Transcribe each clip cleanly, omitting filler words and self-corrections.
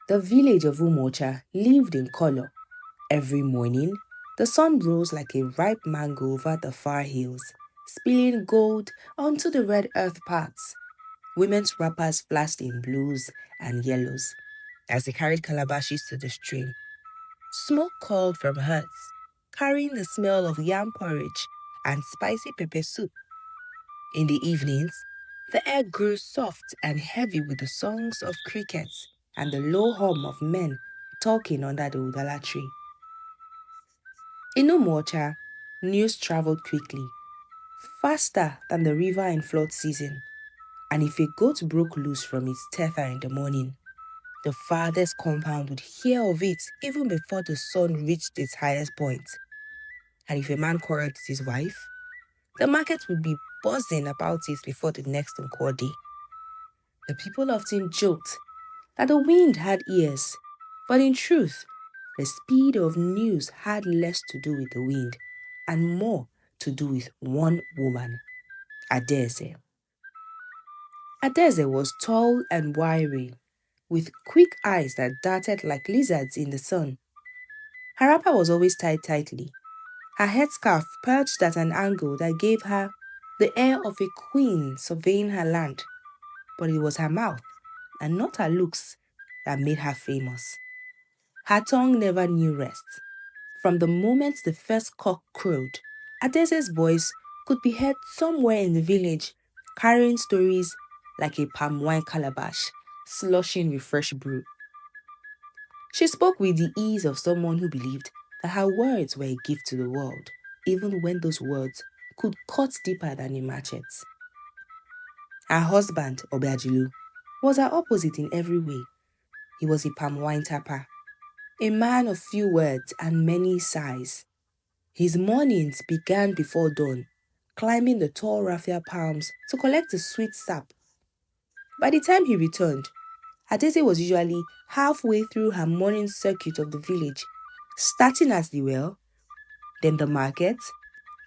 The village of Umuocha lived in color. Every morning, the sun rose like a ripe mango over the far hills, spilling gold onto the red earth paths. Women's wrappers flashed in blues and yellows as they carried calabashes to the stream. Smoke curled from huts, carrying the smell of yam porridge and spicy pepper soup. In the evenings, the air grew soft and heavy with the songs of crickets and the low hum of men talking under the udala tree. In Umuocha, news traveled quickly, faster than the river in flood season, and if a goat broke loose from its tether in the morning, the farthest compound would hear of it even before the sun reached its highest point. And if a man quarreled with his wife, the market would be buzzing about it before the next Encore day. The people often joked that the wind had ears, but in truth, the speed of news had less to do with the wind and more to do with one woman, Adaeze. Adaeze was tall and wiry, with quick eyes that darted like lizards in the sun. Her wrapper was always tied tightly, her headscarf perched at an angle that gave her the air of a queen surveying her land. But it was her mouth, and not her looks, that made her famous. Her tongue never knew rest. From the moment the first cock crowed, Adaeze's voice could be heard somewhere in the village, carrying stories like a palm wine calabash, slushing with fresh brew. She spoke with the ease of someone who believed that her words were a gift to the world, even when those words could cut deeper than a machete. Her husband, Obiajilu, was her opposite in every way. He was a palm wine tapper, a man of few words and many sighs. His mornings began before dawn, climbing the tall raffia palms to collect the sweet sap. By the time he returned, Adaeze was usually halfway through her morning circuit of the village, starting at the well, then the market,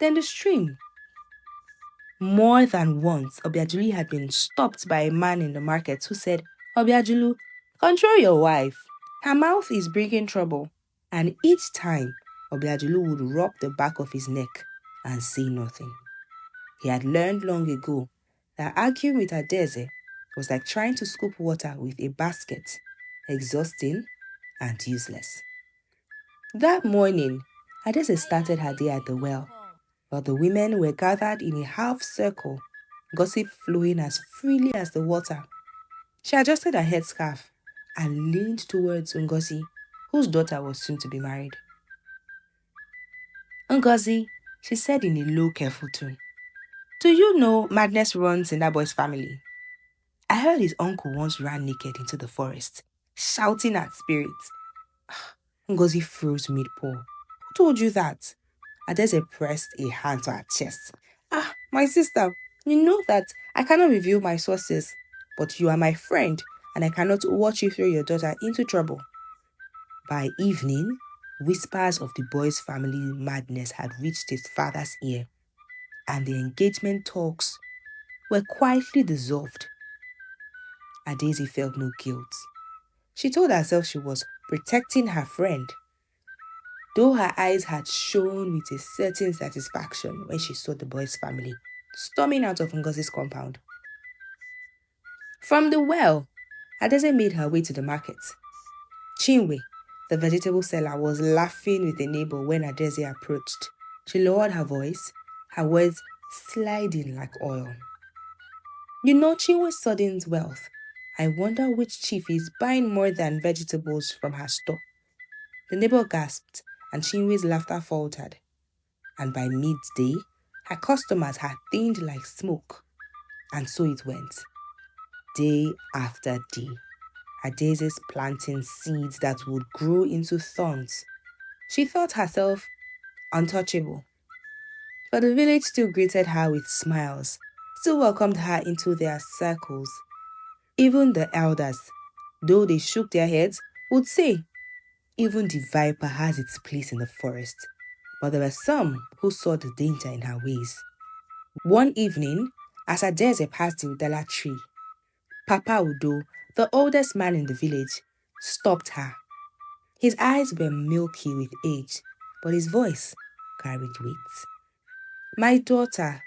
then the stream. More than once, Obiajulu had been stopped by a man in the market who said, "Obiajulu, control your wife. Her mouth is bringing trouble." And each time, Obiajulu would rub the back of his neck and say nothing. He had learned long ago that arguing with Adaeze was like trying to scoop water with a basket, exhausting and useless. That morning, Adaeze started her day at the well, while the women were gathered in a half circle, gossip flowing as freely as the water. She adjusted her headscarf and leaned towards Ngozi, whose daughter was soon to be married. "Ngozi," she said in a low, careful tone, "do you know madness runs in that boy's family? I heard his uncle once ran naked into the forest, shouting at spirits." Ngozi froze mid-paw. "Who told you that?" Adaeze pressed a hand to her chest. My sister, you know that I cannot reveal my sources, but you are my friend and I cannot watch you throw your daughter into trouble." By evening, whispers of the boy's family madness had reached his father's ear, and the engagement talks were quietly dissolved. Adaeze felt no guilt. She told herself she was protecting her friend, though her eyes had shone with a certain satisfaction when she saw the boy's family storming out of Ngozi's compound. From the well, Adaeze made her way to the market. Chinwe, the vegetable seller, was laughing with a neighbor when Adaeze approached. She lowered her voice, her words sliding like oil. "You know Chinwe's sudden wealth. I wonder which chief is buying more than vegetables from her store." The neighbor gasped, and Chinwe's laughter faltered. And by midday, her customers had thinned like smoke. And so it went. Day after day, Adaeze's planting seeds that would grow into thorns. She thought herself untouchable. But the village still greeted her with smiles, still welcomed her into their circles. Even the elders, though they shook their heads, would say, "Even the viper has its place in the forest." But there were some who saw the danger in her ways. One evening, as Adaeze passed the udala tree, Papa Udo, the oldest man in the village, stopped her. His eyes were milky with age, but his voice carried weight. My daughter,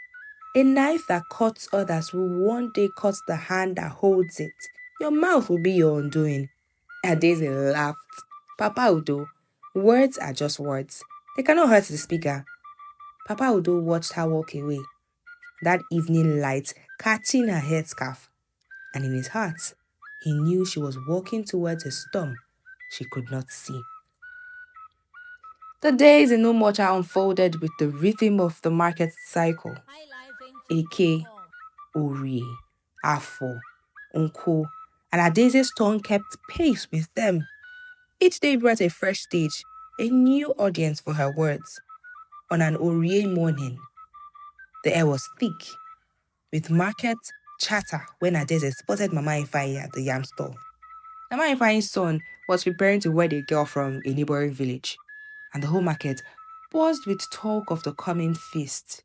a knife that cuts others will one day cut the hand that holds it. Your mouth will be your undoing. Adaeze laughed. Papa Udo, words are just words. They cannot hurt the speaker. Papa Udo watched her walk away, that evening light catching her headscarf, and in his heart, he knew she was walking towards a storm she could not see. The days in Umuocha unfolded with the rhythm of the market cycle. Eke, Ori, Afo, Unko, and Adaeze's tongue kept pace with them. Each day brought a fresh stage, a new audience for her words. On an Orie morning, the air was thick with market chatter when Adaeze spotted Mama Ifeanyi at the yam store. Mama Ifeanyi's son was preparing to wed a girl from a neighboring village, and the whole market buzzed with talk of the coming feast.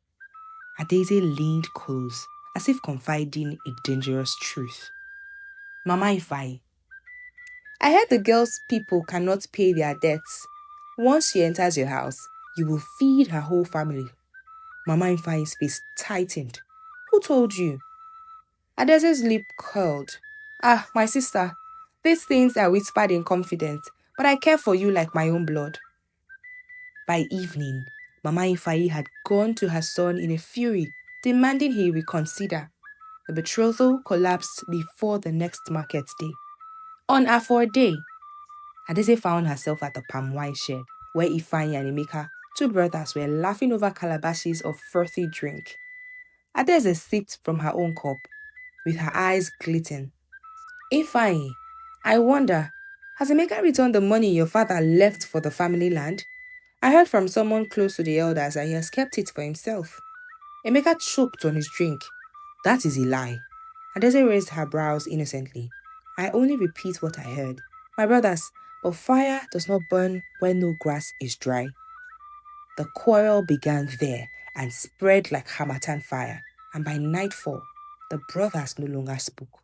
Adaeze leaned close, as if confiding a dangerous truth. Mama Ifeanyi, I heard the girl's people cannot pay their debts. Once she enters your house, you will feed her whole family. Mama Ifeanyi's face tightened. Who told you? Adaeze's lip curled. Ah, my sister, these things are whispered in confidence, but I care for you like my own blood. By evening, Mama Ifeanyi had gone to her son in a fury, demanding he reconsider. The betrothal collapsed before the next market day. On a 4th day, Adaeze found herself at the palm wine shed, where Ifeanyi and Emeka, two brothers, were laughing over calabashes of frothy drink. Adaeze sipped from her own cup, with her eyes glittering. Ifeanyi, I wonder, has Emeka returned the money your father left for the family land? I heard from someone close to the elders that he has kept it for himself. Emeka choked on his drink. That is a lie. Adaeze raised her brows innocently. I only repeat what I heard. My brothers, but fire does not burn when no grass is dry. The quarrel began there and spread like harmattan fire, and by nightfall, the brothers no longer spoke.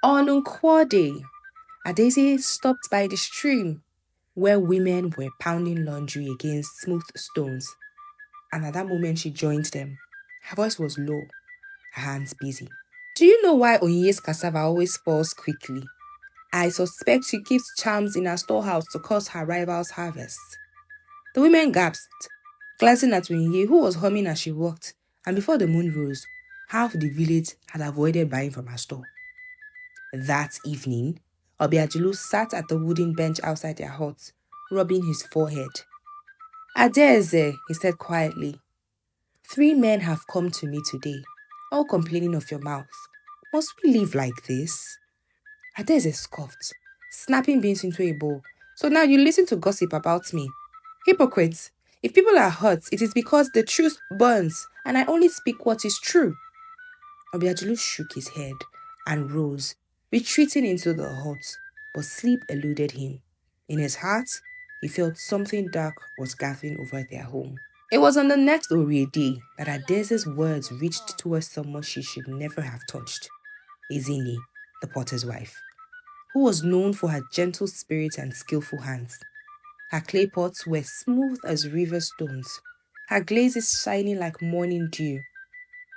On Nkwo Day, Adaeze stopped by the stream where women were pounding laundry against smooth stones, and at that moment she joined them. Her voice was low, her hands busy. Do you know why Onyinye's cassava always falls quickly? I suspect she keeps charms in her storehouse to cause her rival's harvest. The women gasped, glancing at Onyinye, who was humming as she walked, and before the moon rose, half the village had avoided buying from her store. That evening, Obiajulu sat at the wooden bench outside their hut, rubbing his forehead. Adaeze, he said quietly, 3 men have come to me today, all complaining of your mouth. Must we live like this? Adaeze scoffed, snapping beans into a bowl. So now you listen to gossip about me. Hypocrites! If people are hurt, it is because the truth burns, and I only speak what is true. Obiajulu shook his head and rose, retreating into the hut, but sleep eluded him. In his heart, he felt something dark was gathering over their home. It was on the next Orie day that Adaeze's words reached towards someone she should never have touched, Ezinne, the potter's wife, who was known for her gentle spirit and skillful hands. Her clay pots were smooth as river stones, her glazes shining like morning dew.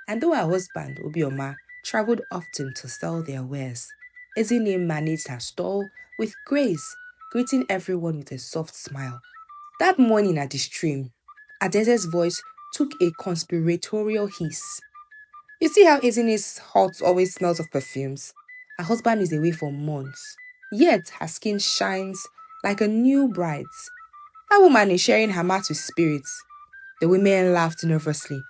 And though her husband, Obioma, traveled often to sell their wares, Ezinne managed her stall with grace, greeting everyone with a soft smile. That morning at the stream, Adaeze's voice took a conspiratorial hiss. You see how Ezinne's hut always smells of perfumes? Her husband is away for months, yet her skin shines like a new bride's. That woman is sharing her mat with spirits. The women laughed nervously,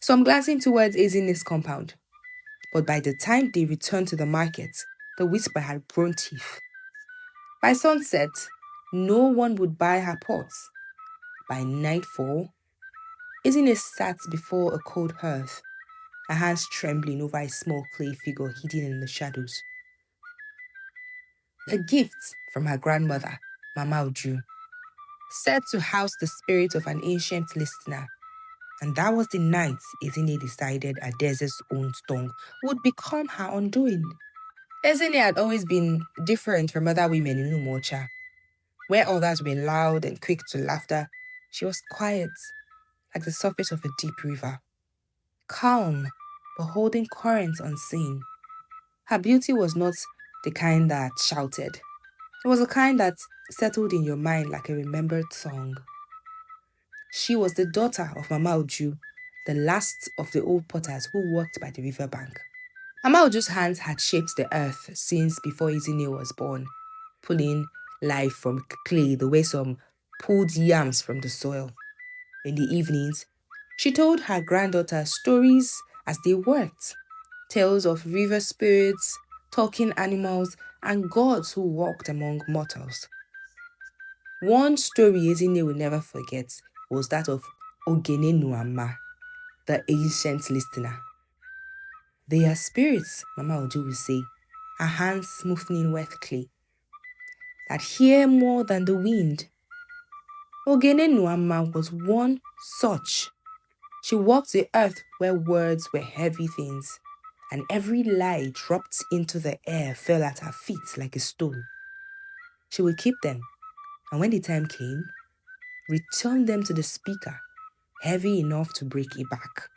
some glancing towards Ezinne's compound. But by the time they returned to the market, the whisper had grown teeth. By sunset, no one would buy her pots. By nightfall, Ezinne sat before a cold hearth, her hands trembling over a small clay figure hidden in the shadows. A gift from her grandmother, Mama Uju, said to house the spirit of an ancient listener. And that was the night Ezinne decided Adaeze's own tongue would become her undoing. Ezinne had always been different from other women in Umuocha. Where others were loud and quick to laughter, she was quiet, like the surface of a deep river. Calm, but holding currents unseen. Her beauty was not the kind that shouted. It was the kind that settled in your mind like a remembered song. She was the daughter of Mama Uju, the last of the old potters who worked by the riverbank. Mama Uju's hands had shaped the earth since before Ezinne was born, pulling life from clay the way some pulled yams from the soil. In the evenings, she told her granddaughter stories as they worked, tales of river spirits, talking animals, and gods who walked among mortals. One story Ezinne will never forget was that of Ogene Nuama, the ancient listener. They are spirits, Mama Oju will say, her hands smoothing wet clay, that hear more than the wind. Ogene Nuama was one such. She walked the earth where words were heavy things, and every lie dropped into the air fell at her feet like a stone. She would keep them, and when the time came, return them to the speaker, heavy enough to break it back.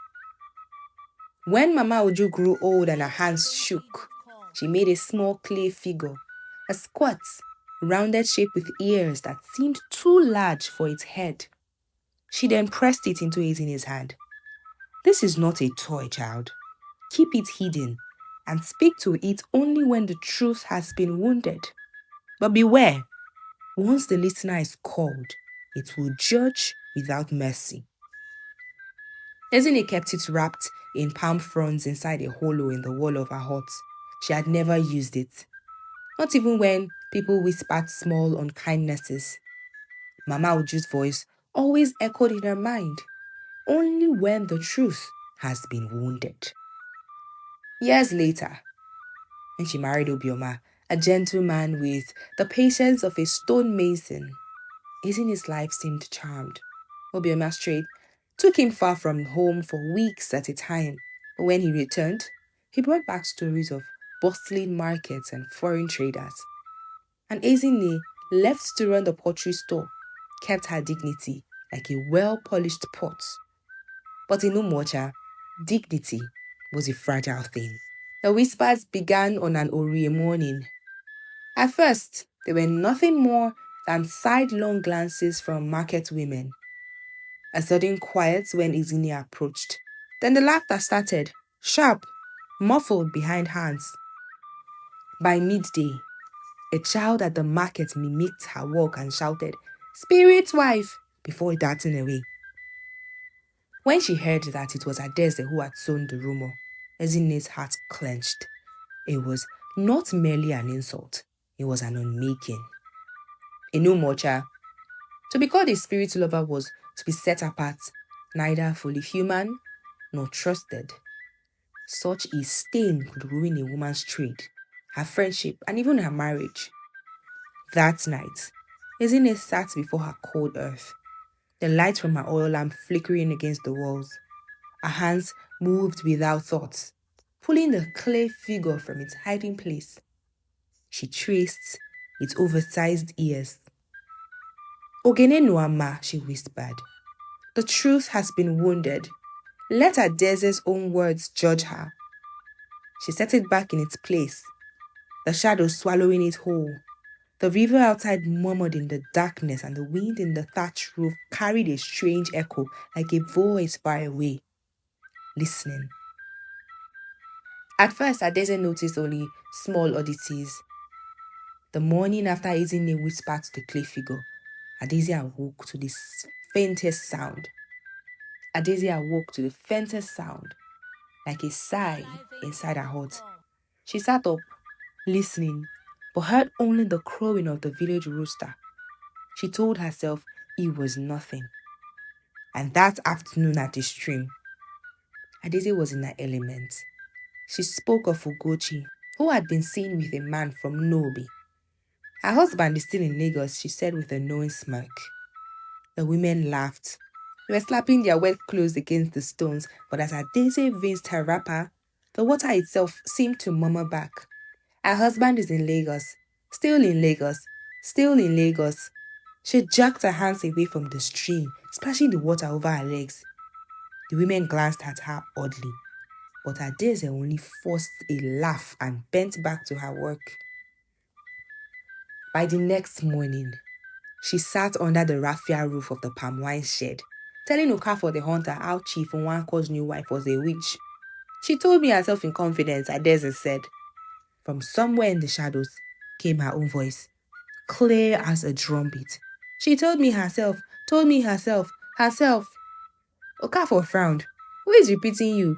When Mama Oju grew old and her hands shook, she made a small clay figure, a squat, rounded shape with ears that seemed too large for its head. She then pressed it into Ezinne's hand. This is not a toy, child. Keep it hidden and speak to it only when the truth has been wounded. But beware, once the listener is called, it will judge without mercy. Ezinne kept it wrapped in palm fronds inside a hollow in the wall of her hut. She had never used it. Not even when people whispered small unkindnesses. Mama Uju's voice always echoed in her mind, only when the truth has been wounded. Years later, when she married Obioma, a gentleman with the patience of a stonemason, Ezinne's life seemed charmed. Obioma Strait took him far from home for weeks at a time, but when he returned, he brought back stories of bustling markets and foreign traders. And Ezinne, left to run the pottery store, kept her dignity like a well-polished pot. But in Umuocha, dignity was a fragile thing. The whispers began on an Orie morning. At first, they were nothing more than sidelong glances from market women. A sudden quiet when Ezinne approached. Then the laughter started, sharp, muffled behind hands. By midday, a child at the market mimicked her walk and shouted, "Spirit wife!" before darting away. When she heard that it was Adaeze who had sown the rumor, Ezinne's heart clenched. It was not merely an insult, it was an unmaking. In Umuocha, to be called a spirit lover was to be set apart, neither fully human nor trusted. Such a stain could ruin a woman's trade, her friendship, and even her marriage. That night, Ezinne sat before her cold earth, the light from her oil lamp flickering against the walls. Her hands moved without thought, pulling the clay figure from its hiding place. She traced its oversized ears. "Ogene Nuama," she whispered. "The truth has been wounded. Let Adaeze's own words judge her." She set it back in its place, the shadow swallowing it whole. The river outside murmured in the darkness, and the wind in the thatched roof carried a strange echo, like a voice far away, listening. At first, Adaeze noticed only small oddities. The morning after Ezinne whispered to the clay figure, Adaeze awoke to the faintest sound. Adaeze awoke to the faintest sound, like a sigh inside her heart. She sat up, listening, but heard only the crowing of the village rooster. She told herself it was nothing. And that afternoon at the stream, Adaeze was in her element. She spoke of Ugochi, who had been seen with a man from Nobi. Her husband is still in Lagos, she said with a knowing smirk. The women laughed. They were slapping their wet clothes against the stones, but as Adaeze rinsed her wrapper, the water itself seemed to murmur back, Her husband is in Lagos, still in Lagos, still in Lagos. She jerked her hands away from the stream, splashing the water over her legs. The women glanced at her oddly, but Adaeze only forced a laugh and bent back to her work. By the next morning, she sat under the raffia roof of the palm wine shed, telling Okafor the hunter how Chief Nwanko's new wife was a witch. She told me herself in confidence, Adaeze said. From somewhere in the shadows came her own voice, clear as a drumbeat. She told me herself. Okafor frowned. Who is repeating you?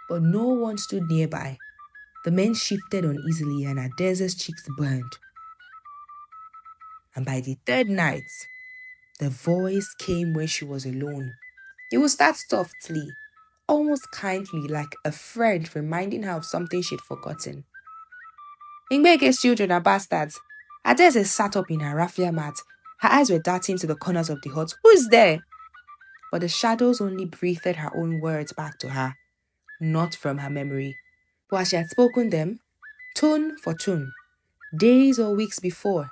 But no one stood nearby. The men shifted uneasily and Adaeze's cheeks burned. And by the third night, the voice came when she was alone. It would start softly, almost kindly, like a friend reminding her of something she'd forgotten. Ingbeke's children are bastards. Adaeze sat up in her raffia mat. Her eyes were darting to the corners of the hut. Who is there? But the shadows only breathed her own words back to her, not from her memory. But as she had spoken them, tone for tone, days or weeks before,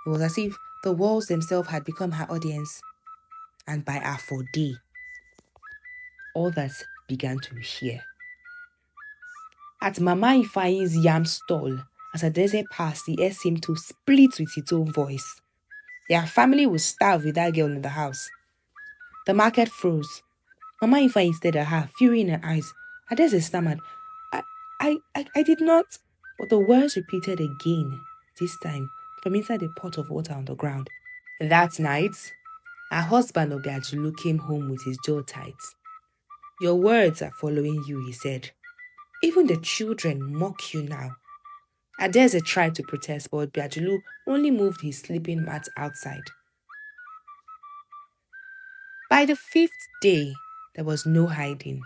it was as if the walls themselves had become her audience. And by our 4-day, others began to hear. At Mama Ifeanyi's yam stall, as Adaeze passed, the air seemed to split with its own voice. Their family would starve with that girl in the house. The market froze. Mama Ifeanyi stared at her, fury in her eyes. Adaeze stammered, I did not. But the words repeated again, this time from inside a pot of water on the ground. That night, her husband Obiajulu came home with his jaw tight. Your words are following you, he said. Even the children mock you now. Adaeze tried to protest, but Obiajulu only moved his sleeping mat outside. By the 5th day, there was no hiding.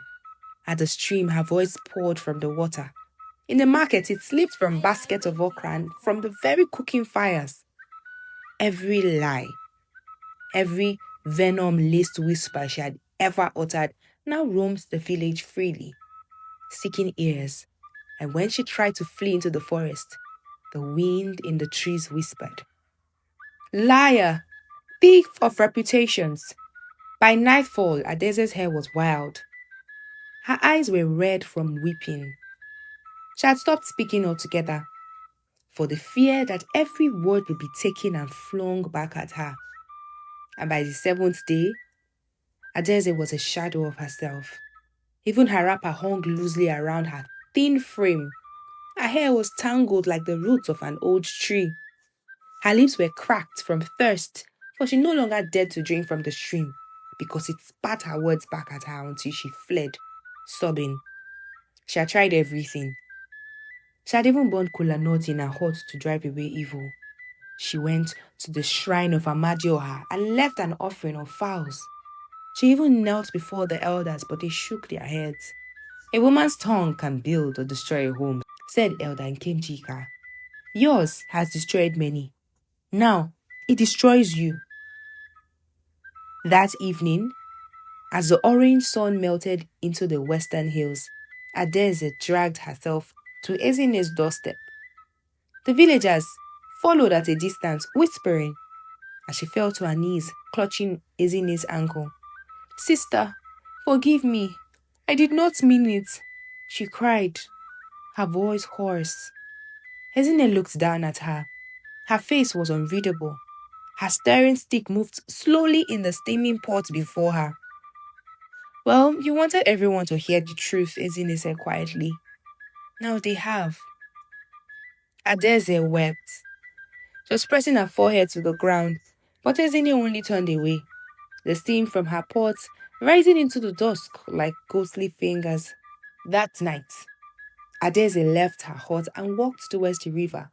At the stream, her voice poured from the water. In the market, it slipped from baskets of okra and from the very cooking fires. Every lie, every venom-laced whisper she had ever uttered now roamed the village freely, seeking ears. And when she tried to flee into the forest, the wind in the trees whispered, Liar! Thief of reputations! By nightfall, Adaeze's hair was wild. Her eyes were red from weeping. She had stopped speaking altogether, for the fear that every word would be taken and flung back at her. And by the 7th day, Adaeze was a shadow of herself. Even her wrapper hung loosely around her thin frame. Her hair was tangled like the roots of an old tree. Her lips were cracked from thirst, for she no longer dared to drink from the stream, because it spat her words back at her until she fled, sobbing. She had tried everything. She had even burned kola nuts in her hut to drive away evil. She went to the shrine of Amadioha and left an offering of fowls. She even knelt before the elders, but they shook their heads. A woman's tongue can build or destroy a home, said Elder Nkemjika. Yours has destroyed many. Now, it destroys you. That evening, as the orange sun melted into the western hills, Adaeze dragged herself to Ezinne's doorstep. The villagers followed at a distance, whispering, as she fell to her knees, clutching Ezinne's ankle. Sister, forgive me. I did not mean it, she cried, her voice hoarse. Ezinne looked down at her. Her face was unreadable. Her stirring stick moved slowly in the steaming pot before her. Well, you wanted everyone to hear the truth, Ezinne said quietly. Now they have. Adaeze wept. She was pressing her forehead to the ground, but Ezinne only turned away, the steam from her pot rising into the dusk like ghostly fingers. That night, Adaeze left her hut and walked towards the river.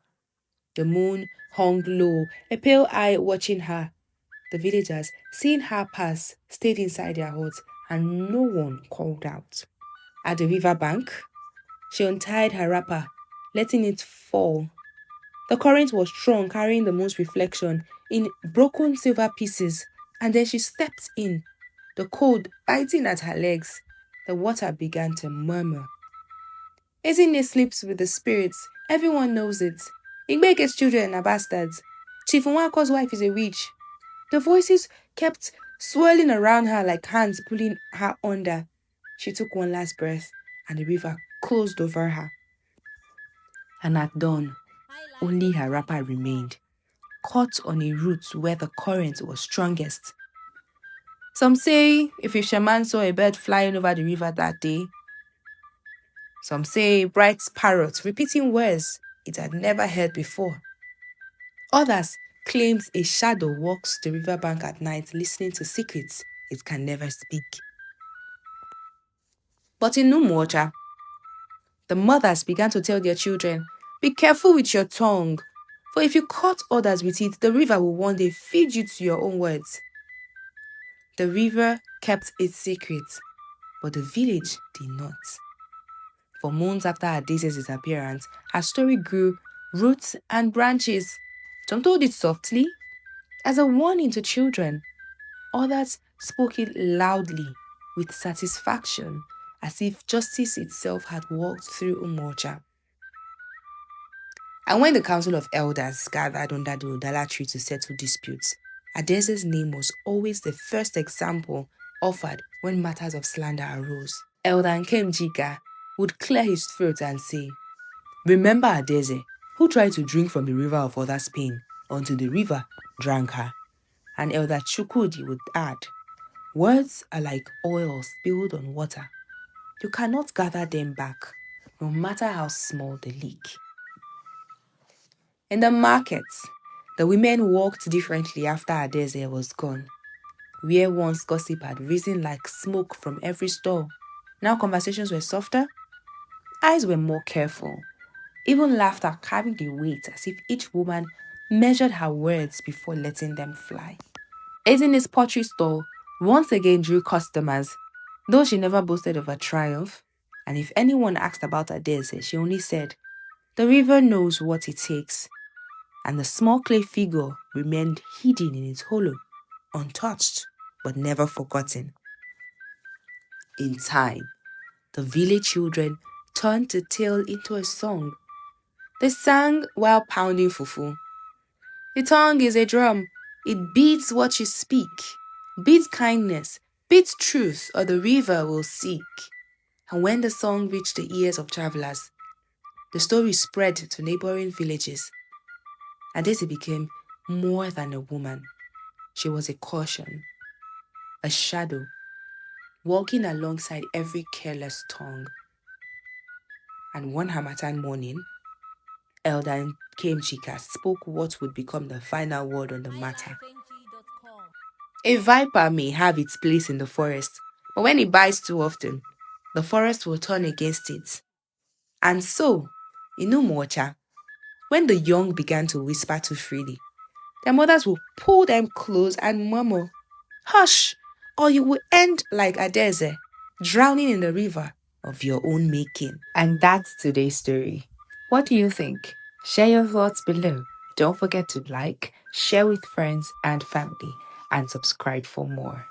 The moon hung low, a pale eye watching her. The villagers, seeing her pass, stayed inside their huts, and no one called out. At the river bank, she untied her wrapper, letting it fall. The current was strong, carrying the moon's reflection in broken silver pieces, and then she stepped in, the cold biting at her legs. The water began to murmur. Ezinne sleeps with the spirits, Everyone knows it. Igbeke's children are bastards. Chief Nwanko's wife is a witch. The voices kept swirling around her like hands pulling her under. She took one last breath, and the river closed over her. And at dawn, only her wrapper remained, caught on a route where the current was strongest. Some say if a shaman saw a bird flying over the river that day. Some say bright parrots repeating words it had never heard before. Others claimed a shadow walks the riverbank at night listening to secrets it can never speak. But in Umuocha, the mothers began to tell their children, "Be careful with your tongue, for if you cut others with it, the river will one day feed you to your own words." The river kept its secret, but the village did not. For months after Adaeze's disappearance, her story grew roots and branches. Some told it softly, as a warning to children. Others spoke it loudly, with satisfaction, as if justice itself had walked through Umuocha. And when the Council of Elders gathered under the Udala tree to settle disputes, Adaeze's name was always the first example offered when matters of slander arose. Elder Nkemjika would clear his throat and say, "Remember Adaeze, who tried to drink from the river of others' pain until the river drank her." And Elder Chukwudi would add, "Words are like oil spilled on water. You cannot gather them back, no matter how small the leak." In the markets, the women walked differently after Adaeze was gone. Where once gossip had risen like smoke from every store, now conversations were softer, eyes were more careful, even laughter carried a weight as if each woman measured her words before letting them fly. Ezinne's pottery stall once again drew customers, though she never boasted of her triumph, and if anyone asked about Adaeze, she only said, "The river knows what it takes," and the small clay figure remained hidden in its hollow, untouched but never forgotten. In time, the village children turned the tale into a song. They sang while pounding fufu. "The tongue is a drum. It beats what you speak. Beat kindness, beat truth, or the river will seek." And when the song reached the ears of travelers, the story spread to neighboring villages. Adaeze became more than a woman. She was a caution, a shadow, walking alongside every careless tongue. And one Harmattan morning, Elder Nkemjika spoke what would become the final word on the matter. A viper may have its place in the forest, but when it bites too often, the forest will turn against it. And so, in Umuocha, when the young began to whisper too freely, their mothers will pull them close and murmur, "Hush, or you will end like Adaeze, drowning in the river of your own making." And that's today's story. What do you think? Share your thoughts below. Don't forget to like, share with friends and family, and subscribe for more.